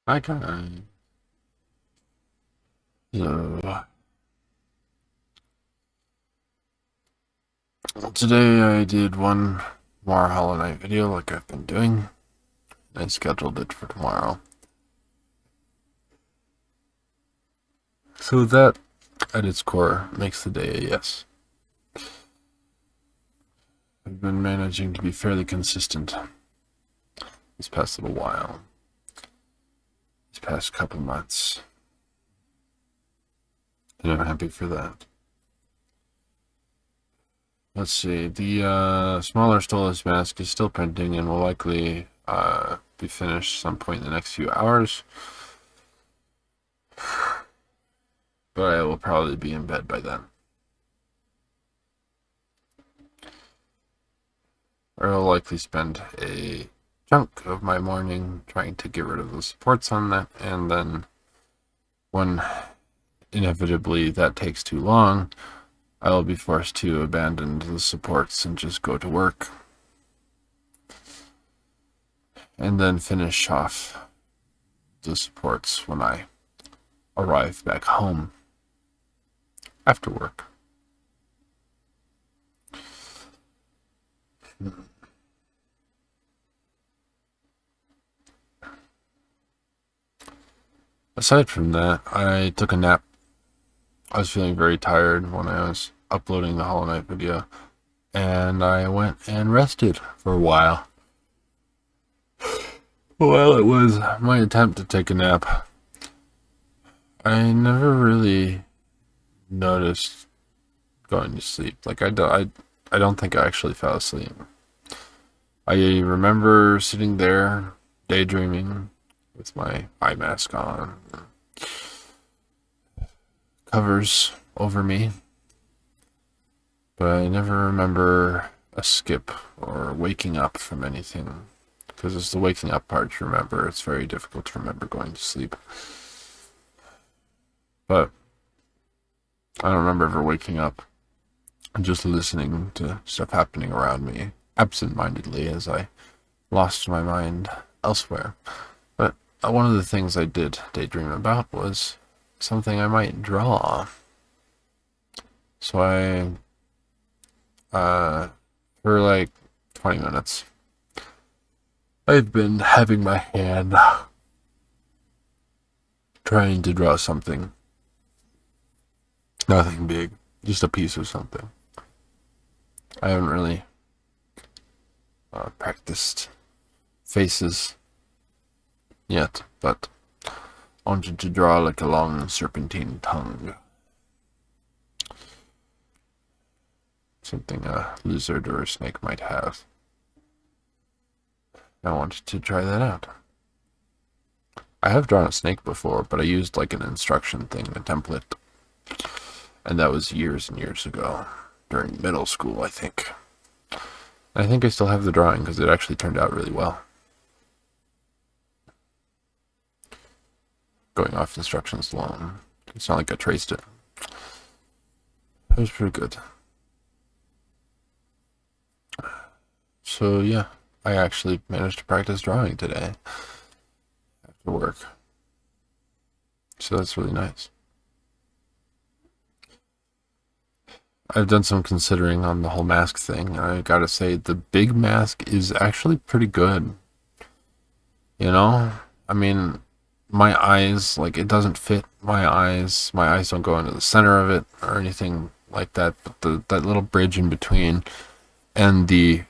Hi guys. So today I did one more Hollow Knight video like I've been doing. I scheduled it for tomorrow. So that at its core makes the day a yes. I've been managing to be fairly consistent this past little while. These past couple months. And I'm happy for that. Let's see, the smaller Stolas mask is still printing and will likely be finished some point in the next few hours. But I will probably be in bed by then. Or I'll likely spend a chunk of my morning trying to get rid of the supports on that, and then when inevitably that takes too long, I will be forced to abandon the supports and just go to work. And then finish off the supports when I arrive back home after work. Aside from that, I took a nap. I was feeling very tired when I was uploading the Hollow Knight video, and I went and rested for a while. While it was my attempt to take a nap, I never really noticed going to sleep. Like I don't think I actually fell asleep. I remember sitting there daydreaming with my eye mask on, covers over me, but I never remember a skip or waking up from anything. Because it's the waking up part to remember. It's very difficult to remember going to sleep. But I don't remember ever waking up and just listening to stuff happening around me absent-mindedly as I lost my mind elsewhere. But one of the things I did daydream about was something I might draw. So for like 20 minutes, I've been having my hand trying to draw something. Nothing big, just a piece of something. I haven't really practiced faces yet, but I wanted to draw like a long serpentine tongue. Something a lizard or a snake might have. I wanted to try that out. I have drawn a snake before, but I used like an instruction thing, a template. And that was years and years ago, during middle school, I think. I think I still have the drawing because it actually turned out really well. Going off instructions alone. It's not like I traced it. It was pretty good. So yeah, I actually managed to practice drawing today after work. So that's really nice. I've done some considering on the whole mask thing. I gotta say, the big mask is actually pretty good. You know? I mean, my eyes, like, it doesn't fit my eyes. My eyes don't go into the center of it or anything like that. But that little bridge in between and the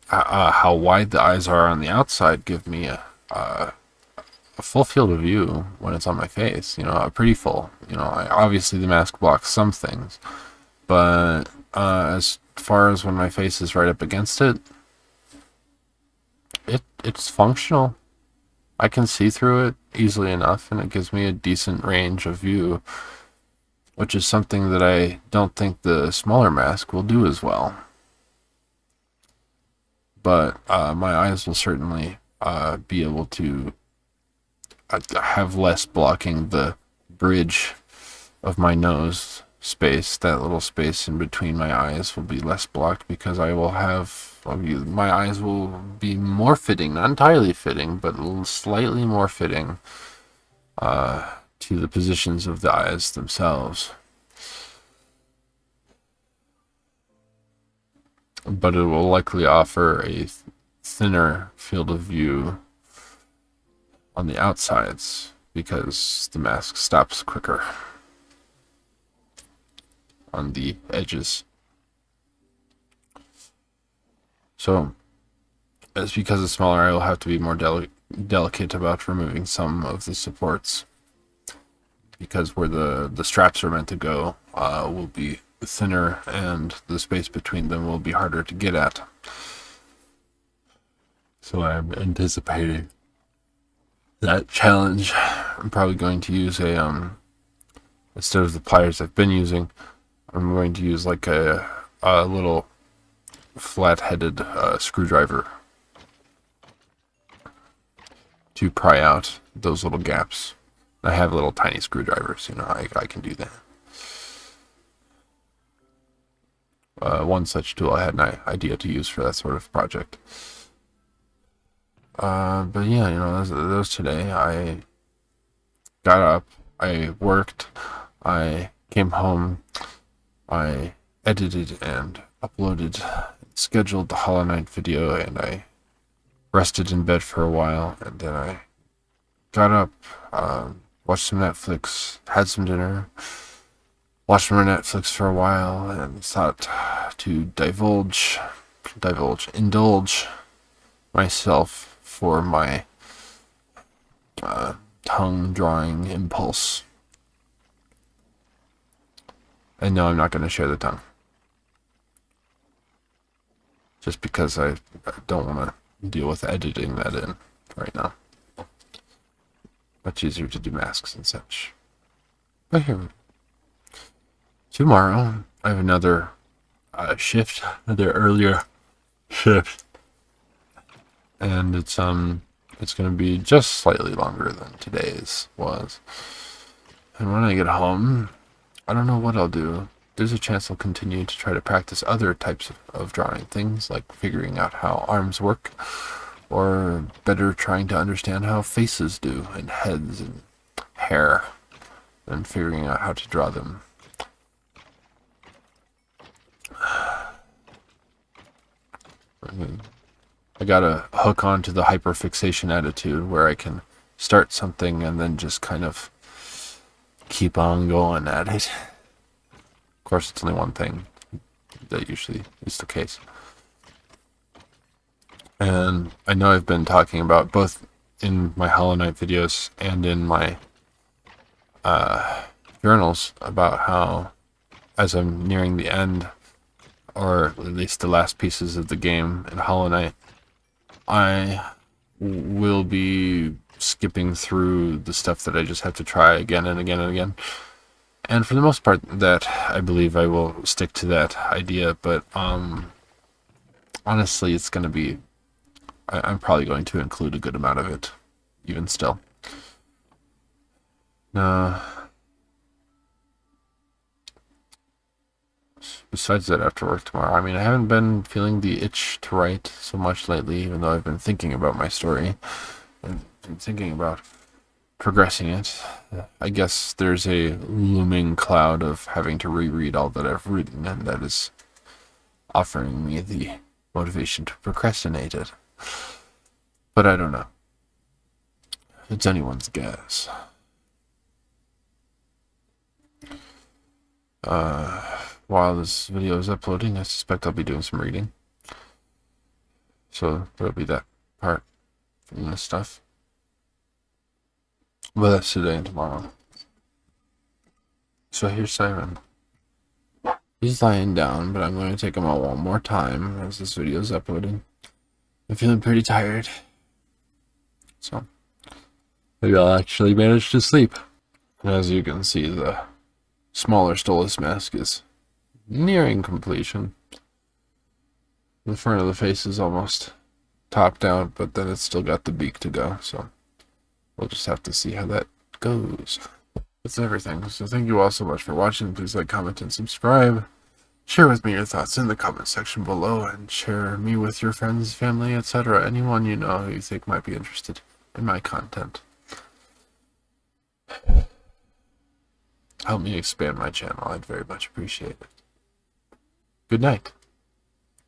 how wide the eyes are on the outside give me a full field of view when it's on my face. You know, a pretty full. You know, obviously the mask blocks some things. But as far as when my face is right up against it, it's functional. I can see through it easily enough, and it gives me a decent range of view, which is something that I don't think the smaller mask will do as well. But my eyes will certainly be able to have less blocking the bridge of my nose space. That little space in between my eyes will be less blocked because I will have my eyes will be more fitting, not entirely fitting, but slightly more fitting to the positions of the eyes themselves. But it will likely offer a thinner field of view on the outsides because the mask stops quicker on the edges. So, it's because it's smaller, I will have to be more delicate about removing some of the supports, because where the straps are meant to go will be thinner and the space between them will be harder to get at. So I'm anticipating that challenge. I'm probably going to use instead of the pliers I've been using, I'm going to use like a little flat-headed screwdriver to pry out those little gaps. I have little tiny screwdrivers, I can do that. One such tool I had an idea to use for that sort of project. But yeah, those today. I got up, I worked, I came home, I edited and uploaded, scheduled the Hollow Knight video, and I rested in bed for a while, and then I got up, watched some Netflix, had some dinner, watched more Netflix for a while, and thought to indulge myself for my tongue drawing impulse. And no, I'm not going to share the tongue. Just because I don't want to deal with editing that in right now. Much easier to do masks and such. But here, tomorrow I have another shift, another earlier shift, and it's going to be just slightly longer than today's was. And when I get home, I don't know what I'll do. There's a chance I'll continue to try to practice other types of drawing things, like figuring out how arms work, or better trying to understand how faces do, and heads and hair, and figuring out how to draw them. I gotta hook on to the hyperfixation attitude where I can start something and then just kind of keep on going at it. Of course, it's only one thing. That usually is the case. And I know I've been talking about, both in my Hollow Knight videos and in my journals, about how as I'm nearing the end, or at least the last pieces of the game in Hollow Knight, I will be skipping through the stuff that I just have to try again and again and again. And for the most part, that I believe I will stick to that idea, but honestly, it's going to be, I'm probably going to include a good amount of it, even still. Besides that, after work tomorrow, I mean, I haven't been feeling the itch to write so much lately, even though I've been thinking about my story and thinking about progressing it. I guess there's a looming cloud of having to reread all that I've written, and that is offering me the motivation to procrastinate it. But I don't know. It's anyone's guess. While this video is uploading, I suspect I'll be doing some reading. So there'll be that part from this stuff. But that's today and tomorrow. So here's Simon. He's lying down, but I'm going to take him out one more time as this video is uploading. I'm feeling pretty tired. So maybe I'll actually manage to sleep. And as you can see, the smaller Stolas mask is nearing completion. The front of the face is almost topped out, but then it's still got the beak to go, so we'll just have to see how that goes. That's everything. So thank you all so much for watching. Please like, comment, and subscribe. Share with me your thoughts in the comment section below, and share me with your friends, family, etc. Anyone you know who you think might be interested in my content. help me expand my channel. I'd very much appreciate it. Good night.